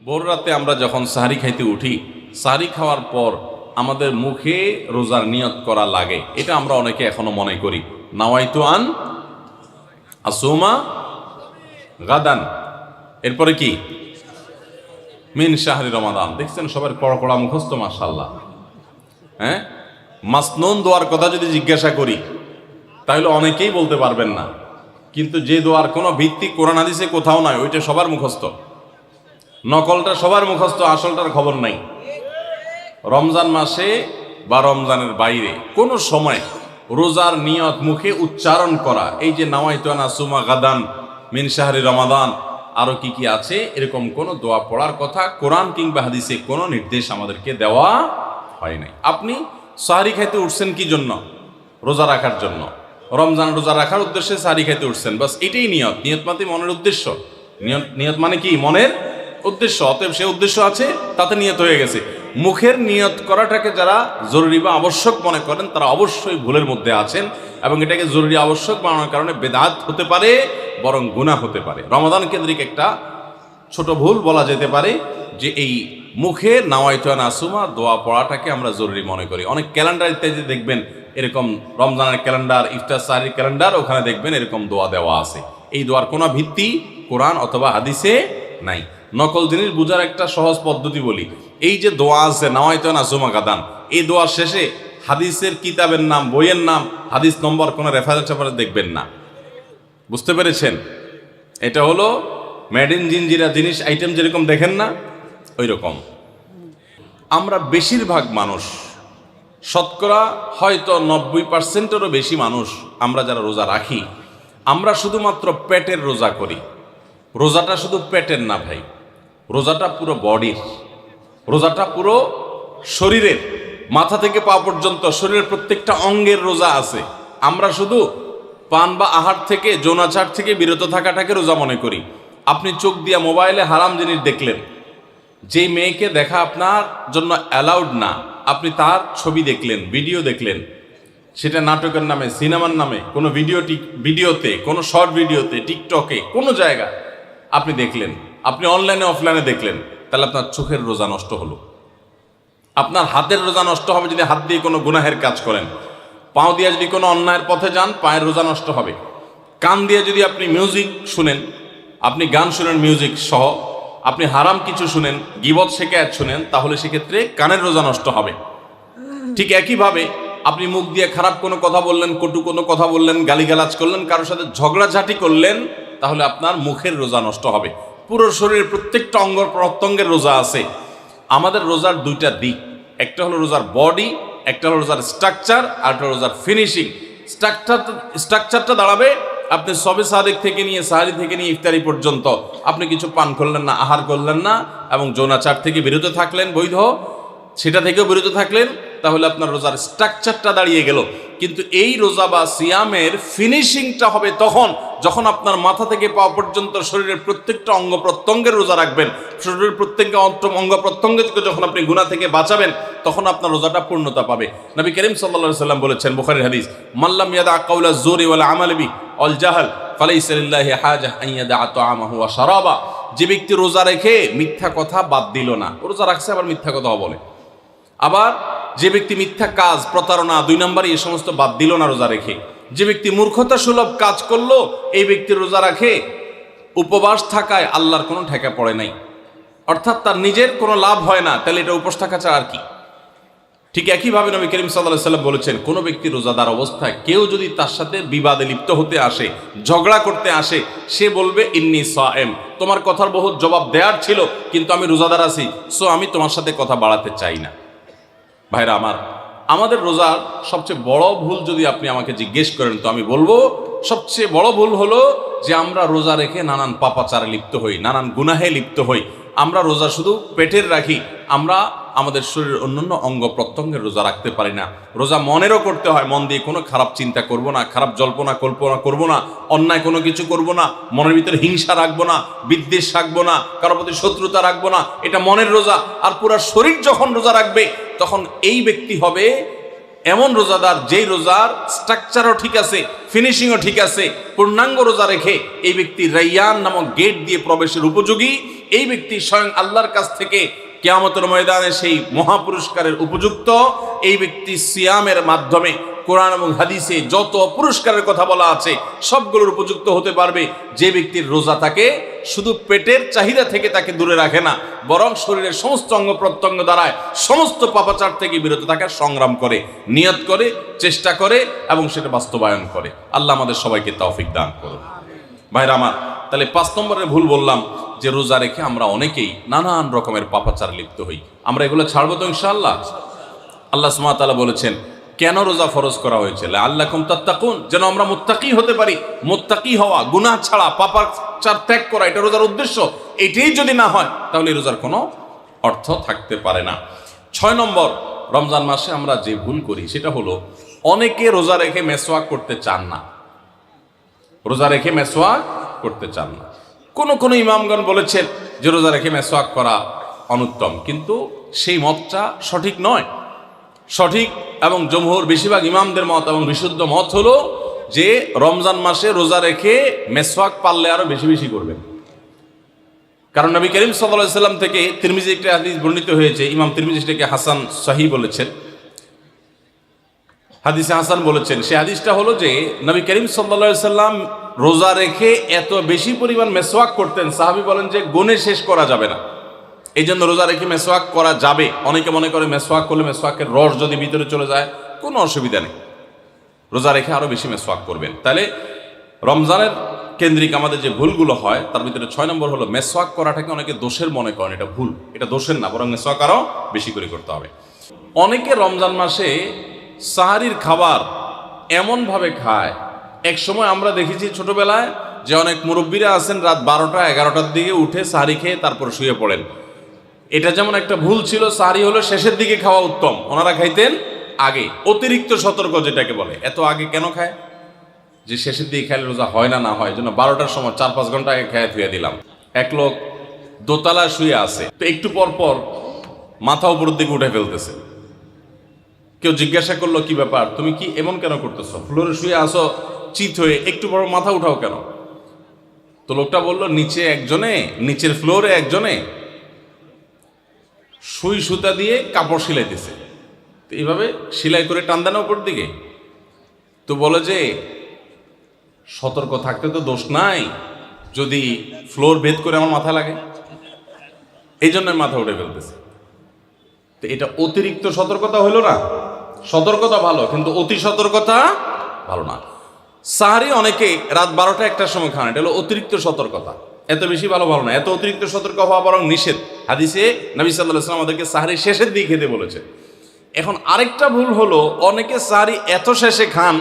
ভোর রাতে আমরা যখন সাহারি খাইতে উঠি, সাহারি খাওয়ার পর আমাদের মুখে রোজার নিয়ত করা লাগে। এটা আমরা অনেকে এখনো মনে করি, নাওয়াইতু আন আসুমা গাদান। এরপরে কি মিন শাহরি রমাদান। দেখছেন সবার কড়া কড়া মুখস্থ, মাশাআল্লাহ। হ্যাঁ, মাসনুন দোয়ার কথা যদি জিজ্ঞাসা করি তাহলে অনেকেই বলতে পারবেন না, কিন্তু যে দোয়ার কোনো ভিত্তি কোরআন হাদিসে কোথাও নাই, ওইটা সবার মুখস্থ। নকলটা সবার মুখস্থ, আসলটার খবর নাই। রমজান মাসে বা রমজানের বাইরে কোনো সময় রোজার নিয়ত মুখে উচ্চারণ করা, এই যে নাওয়াইতু আন আসুমা গাদান মিন শাহরি রমাদান, আরো কি কি আছে, এরকম কোনো দোয়া পড়ার কথা কোরআন কিংবা হাদিসে কোনো নির্দেশ আমাদেরকে দেওয়া হয় নাই। আপনি সাহারি খাইতে উঠছেন কি জন্য? রোজা রাখার জন্য। রমজান রোজা রাখার উদ্দেশ্যে সাহারি খাইতে উঠছেন, বাস এটাই নিয়ত। নিয়ত মানে মনের উদ্দেশ্য। নিয়ত মানে কি? মনের উদ্দেশ্য। অতএব সে উদ্দেশ্য আছে, তাতে নিয়ত হয়ে গেছে। মুখের নিয়ত করাটাকে যারা জরুরি বা আবশ্যক মনে করেন তারা অবশ্যই ভুলের মধ্যে আছেন, এবং এটাকে জরুরি আবশ্যক বানানোর কারণে বেদাত হতে পারে, বরং গুনাহ হতে পারে। রমাদান কেন্দ্রিক একটা ছোট ভুল বলা যেতে পারে যে এই মুখে নাওয়াইতু আন আসুমা দোয়া পড়াটাকে আমরা জরুরি মনে করি। অনেক ক্যালেন্ডার ইত্যাদি দেখবেন এরকম, রমজানের ক্যালেন্ডার, ইফতার সাহারির ক্যালেন্ডার, ওখানে দেখবেন এরকম দোয়া দেওয়া আছে। এই দোয়ার কোনো ভিত্তি কোরআন অথবা হাদিসে নাই। নকল জিনিস বোঝার একটা সহজ পদ্ধতি বলি। এই যে দোয়া আছে নাওয়াইতু আন আসুমা গাদান, এই দোয়ার শেষে হাদিসের কিতাবের নাম, বইয়ের নাম, হাদিস নম্বর, কোনো রেফারেন্স দেখবেন না। বুঝতে পেরেছেন? এটা হলো মেড ইন জিনজিরা জিনিস আইটেম যেরকম দেখেন না, ওই রকম। আমরা বেশিরভাগ মানুষ, শতকরা হয়তো 90%-এরও বেশি মানুষ, আমরা যারা রোজা রাখি, আমরা শুধুমাত্র পেটের রোজা করি। রোজাটা শুধু পেটের না ভাই, রোজাটা পুরো বডির, রোজাটা পুরো শরীরের, মাথা থেকে পা পর্যন্ত শরীরের প্রত্যেকটা অঙ্গের রোজা আছে। আমরা শুধু পান বা আহার থেকে, যৌনাচার থেকে বিরত থাকাটাকে রোজা মনে করি। আপনি চোখ দিয়া মোবাইলে হারাম জিনিস দেখলেন, যে মেয়েকে দেখা আপনার জন্য অ্যালাউড না, আপনি তার ছবি দেখলেন, ভিডিও দেখলেন, সেটা নাটকের নামে, সিনেমার নামে, কোনো ভিডিওতে, কোনো শর্ট ভিডিওতে, টিকটকে, কোনো জায়গায় আপনি দেখলেন, আপনি অনলাইনে অফলাইনে দেখলেন, তাহলে আপনার চোখের রোজা নষ্ট হলো। আপনার হাতের রোজা নষ্ট হবে যদি হাত দিয়ে কোনো গুনাহের কাজ করেন। পাও দিয়ে যদি কোনো অন্যায়ের পথে যান, পায়ের রোজা নষ্ট হবে। কান দিয়ে যদি আপনি মিউজিক শুনেন, আপনি গান শুনেন মিউজিক সহ, আপনি হারাম কিছু শুনেন, গীবত শিকায়াত শুনেন, তাহলে সেক্ষেত্রে কানের রোজা নষ্ট হবে। ঠিক একইভাবে আপনি মুখ দিয়ে খারাপ কোনো কথা বললেন, কটু কোনো কথা বললেন, গালিগালাজ করলেন, কারোর সাথে ঝগড়াঝাটি করলেন, তাহলে আপনার মুখের রোজা নষ্ট হবে। পুরো শরীরের প্রত্যেকটা অঙ্গ প্রত্যঙ্গের রোজা আছে। আমাদের রোজার দুইটা দিক, একটা হলো রোজার বডি, একটা হলো রোজার স্ট্রাকচার, আর একটা রোজার ফিনিশিং। স্ট্রাকচারটা দাঁড়াবে আপনি সবে সাদিক থেকে নিয়ে, সাহারি থেকে নিয়ে ইফতারি পর্যন্ত আপনি কিছু পান করলেন না, আহার করলেন না, এবং যৌনাচার থেকে বিরত থাকলেন, বৈধ সেটা থেকেও বিরত থাকলেন, তাহলে আপনার রোজার স্ট্রাকচারটা দাঁড়িয়ে গেল। কিন্তু এই রোজা বা সিয়ামের ফিনিশিংটা হবে তখন যখন আপনার মাথা থেকে পা পর্যন্ত শরীরের প্রত্যেকটা অঙ্গ প্রত্যঙ্গের রোজা রাখবেন। শরীরের প্রত্যেকটা অঙ্গ প্রত্যঙ্গকে যখন আপনি গুনাহ থেকে বাঁচাবেন, তখন আপনার রোজাটা পূর্ণতা পাবে। নবী করিম সাল্লাল্লাহু আলাইহি সাল্লাম বলেছেন, বুখারীর হাদিস, মাল্লাম ইয়াদা কাওলা যুরি ওয়াল আমাল বি ওয়াল জাহল ফালাইসা লিল্লাহি হাজাহ আন ইয়াদা তাআমাহু ওয়া শারাবা। যে ব্যক্তি রোজা রেখে মিথ্যা কথা বাদ দিল না, রোজা রাখছে আবার মিথ্যা কথা বলে, আবার যে ব্যক্তি মিথ্যা কাজ, প্রতারণা, 2 নম্বরে এই সমস্ত বাদ দিল না রোজা রেখে, যে ব্যক্তি মূর্খতা সুলভ কাজ করলো, এই ব্যক্তি রোজা রাখে উপবাস থাকায় আল্লাহর কোনো ঠেকা পড়ে নাই, অর্থাৎ তার নিজের কোনো লাভ হয় না, তাহলে এটা উপোস থাকা ছাড়া আর কি। ঠিক একইভাবে নবী করিম সাল্লাল্লাহু আলাইহি সাল্লাম বলেছেন, কোনো ব্যক্তি রোজাদার অবস্থায় কেউ যদি তার সাথে বিবাদে লিপ্ত হতে আসে, ঝগড়া করতে আসে, সে বলবে ইন্নী সায়েম, তোমার কথার বহুত জবাব দেওয়ার ছিল, কিন্তু আমি রোজাদার আছি, সো আমি তোমার সাথে কথা বাড়াতে চাই না। ভাইরা আমার, আমাদের রোজার সবচেয়ে বড় ভুল যদি আপনি আমাকে জিজ্ঞেস করেন, তো আমি বলবো সবচেয়ে বড় ভুল হলো যে আমরা রোজা রেখে নানান পাপাচারে লিপ্ত হই, নানান গুনাহে লিপ্ত হই। আমরা রোজা শুধু পেটের রাখি, আমরা আমাদের শরীরের অন্যান্য অঙ্গ প্রত্যঙ্গের রোজা রাখতে পারি না। রোজা মনেরও করতে হয়, মন দিয়ে কোনো খারাপ চিন্তা করব না, খারাপ জল্পনা কল্পনা করব না, অন্যায় কোনো কিছু করব না, মনের ভিতরে হিংসা রাখবো না, বিদ্বেষ রাখবো না, কারোর প্রতি শত্রুতা রাখবো না, এটা মনের রোজা। আর পুরো শরীর যখন রোজা রাখবে, তখন এই ব্যক্তি হবে এমন রোজাদার যেই রোজার স্ট্রাকচারও ঠিক আছে, ফিনিশিংও ঠিক আছে। পূর্ণাঙ্গ রোজা রেখে এই ব্যক্তি রাইয়ান নামক গেট দিয়ে প্রবেশের উপযোগী, এই ব্যক্তি স্বয়ং আল্লাহর কাছ থেকে কিয়ামতের ময়দানে সেই মহাপুরস্কারের উপযুক্ত। এই ব্যক্তি সিয়ামের মাধ্যমে কোরআন এবং হাদিসে যত পুরস্কারের কথা বলা আছে সবগুলোর উপযুক্ত হতে পারবে। যে ব্যক্তির রোজা থাকে শুধু পেটের চাহিদা থেকে তাকে দূরে রাখে না, বরং শরীরের সমস্ত অঙ্গ প্রত্যঙ্গ দ্বারায় সমস্ত পাপাচার থেকে বিরত থাকার সংগ্রাম করে, নিয়ত করে, চেষ্টা করে এবং সেটা বাস্তবায়ন করে। আল্লাহ আমাদের সবাইকে তৌফিক দান করুন। ভাইরা আমার, তাহলে 5 নম্বরের ভুল বললাম যে রোজা রেখে আমরা অনেকেই নানান রকমের পাপাচার লিপ্ত হই। আমরা এগুলো ছাড়বো তো ইনশাআল্লাহ। আল্লাহ সুবহানাহু ওয়া তাআলা বলেছেন কেন রোজা ফরজ করা হয়েছে, লাআল্লাকুম তাত্তাকুন, যেন আমরা মুত্তাকি হতে পারি। মুত্তাকি হওয়া, গুনাহ ছাড়া, পাপাচার ত্যাগ করা, এটা রোজার উদ্দেশ্য। এটাই যদি না হয় তাহলে রোজার কোনো অর্থ থাকতে পারে না। 6 নম্বর, রমজান মাসে আমরা যে ভুল করি সেটা হলো অনেকে রোজা রেখে মেসওয়াক করতে চান না। রোজা রেখে মেসওয়াক করতে চান না। কোন ইমামগণ বলেছেন যে রোজা রেখে মেসওয়াক করা অনুত্তম, কিন্তু সেই মতটা সঠিক নয়। সঠিক এবং জমহুর বেশিরভাগ ইমামদের মত এবং বিশুদ্ধ মত হলো যে রমজান মাসে রোজা রেখে মেসওয়াক পারলে আরো বেশি বেশি করবেন। কারণ নবী করিম সাল্লাল্লাহু আলাইহি সাল্লাম থেকে তিরমিজি একটা হাদিস বর্ণিত হয়েছে, ইমাম তিরমিজি এটাকে হাসান সহিহ বলেছেন, হাদিসে হাসান বলেছেন। সেই হাদিসটা হলো যে নবী করিম সাল্লাল্লাহু আলাইহি সাল্লাম রোজা রেখে এত বেশি পরিমাণ মেসওয়াক করতেন, সাহাবী বলেন যে গুণে শেষ করা যাবে না। এই জন্য রোজা রেখে মেসওয়াক করা যাবে। অনেকে মনে করে মেসওয়াক করলে মেসওয়াকের রস যদি ভিতরে চলে যায় কোনো অসুবিধা নেই, রোজা রেখে আরো বেশি মেসওয়াক করবেন। তাহলে রমজানের কেন্দ্রিক আমাদের যে ভুলগুলো হয় তার ভিতরে 6 নম্বর হলো মেসওয়াক করাটাকে অনেকে দোষের মনে করেন। এটা ভুল, এটা দোষের না, বরং মেসওয়াক আরো বেশি করে করতে হবে। অনেকে রমজান মাসে সাহারির খাবার এমনভাবে খায়, এক সময় আমরা দেখেছি ছোটবেলায় যে অনেক মুরব্বীরা আছেন রাত 12টা-11টার দিকে উঠে সাহারি খেয়ে তারপর শুয়ে পড়েন। এটা যেমন একটা ভুল ছিল, সাহারি হলো শেষের দিকে খাওয়া উত্তম, ওনারা খাইতেন আগে। অতিরিক্ত সতর্ক যেটাকে বলে, এত আগে কেন খায়? যে শেষের দিকে খাইলে রোজা হয় না, না হয় জন্য 12টার সময় 4-5 ঘন্টা আগে খেয়ে ধুয়ে দিলাম। এক লোক দোতলা শুয়ে আছে, তো একটু পর পর মাথা উপরের দিকে উঠে ফেলতেছে। কেউ জিজ্ঞাসা করলো কি ব্যাপার, তুমি কি এমন কেন করতেছো? ফ্লোরে শুয়ে আসো চিত হয়ে, একটু বড় মাথা উঠাও কেন? তো লোকটা বলল নিচের ফ্লোরে একজনে সুই সুতা দিয়ে কাপড় সিলাইতেছে, তো এইভাবে সেলাই করে টান দেন উপর দিকে। তো বলে যে সতর্ক থাকতে তো দোষ নাই, যদি ফ্লোর ভেদ করে আমার মাথা লাগে, এই জন্য মাথা উঠে ফেলতেছে। তো এটা অতিরিক্ত সতর্কতা হইল না? সতর্কতা ভালো, কিন্তু অতি সতর্কতা ভালো না। সাহারি অনেকে রাত 12টা-1টার সময় খান, এটা হলো অতিরিক্ত সতর্কতা। এত বেশি ভালো না, এত অতিরিক্ত সতর্ক হওয়া বরং নিষেধ। হাদিসে নবী সাল্লাল্লাহু আলাইহি ওয়াসাল্লাম আমাদেরকে সাহারি শেষের দিকে খেতে বলেছে। এখন আরেকটা ভুল হলো অনেকে সাহারি এত শেষে খান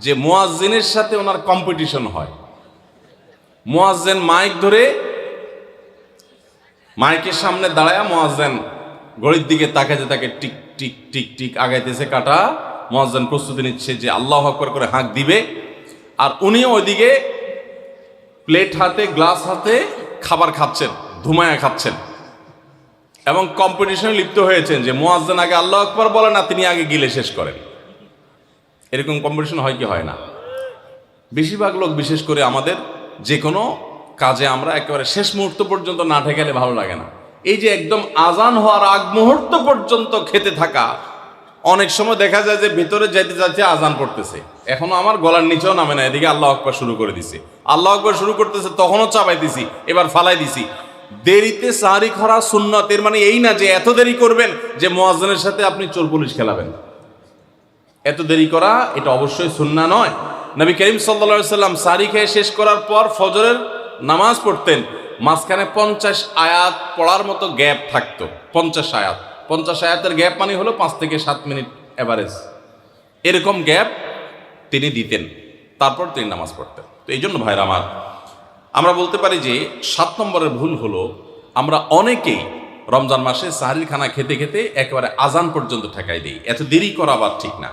যে মুয়াজ্জিনের সাথে ওনার কম্পিটিশন হয়। মুয়াজ্জিন মাইক ধরে মাইকের সামনে দাঁড়ায়, মুয়াজ্জিন ঘড়ির দিকে তাকাতে তাকে টিক টিক টিক টিক আগাইতেছে কাটা। মুয়াজ্জিন প্রস্তুতি নিচ্ছে যে আল্লাহু আকবার করে হাঁক দিবে, আর উনিও ওইদিকে প্লেট হাতে গ্লাস হাতে খাবার খাচ্ছেন, ধুমায়া খাচ্ছেন এবং কম্পিটিশনে লিপ্ত হয়েছেন যে মুয়াজ্জিন আগে আল্লাহু আকবার বলে না, তিনি আগে গিলে শেষ করেন। এরকম কম্পিটিশন হয় কি হয় না? বেশিরভাগ লোক, বিশেষ করে আমাদের যে কোনো কাজে আমরা একেবারে শেষ মুহূর্ত পর্যন্ত না ঠেকালে ভালো লাগে না। এই যে একদম আজান হওয়ার আগ মুহূর্ত পর্যন্ত খেতে থাকা, অনেক সময় দেখা যায় যে ভিতরে যেতে যাচ্ছে আজান পড়তেছে, এখনো আমার গলার নিচেও নামে না, এদিকে আল্লাহু আকবার শুরু করে দিছি, আল্লাহু আকবার শুরু করতেছে, তখনও চাপাইতেছি, এবার ফালাই দিছি। দেরিতে সাহারি খাওয়া সুন্নাত, এর মানে এই না যে এত দেরি করবেন যে মুয়াজ্জিনের সাথে আপনি চোর পুলিশ খেলাবেন। এত দেরি করা এটা অবশ্যই সুন্নাহ নয়। নবী করিম সাল্লাল্লাহু আলাইহি ওয়াসাল্লাম সাহারি খেয়ে শেষ করার পর ফজরের নামাজ পড়তেন, মাঝখানে 50 আয়াত পড়ার মতো গ্যাপ থাকতো। 50 আয়াতের গ্যাপ মানে হলো 5 থেকে 7 মিনিট এভারেজ, এরকম গ্যাপ তিনি দিতেন, তারপর তিনি নামাজ পড়তেন। তো এই জন্য ভাইরা আমার, আমরা বলতে পারি যে 7 নম্বরের ভুল হলো আমরা অনেকেই রমজান মাসে সাহারির খানা খেতে খেতে একেবারে আজান পর্যন্ত ঠেকাই দিই। এত দেরি করা আবার ঠিক না।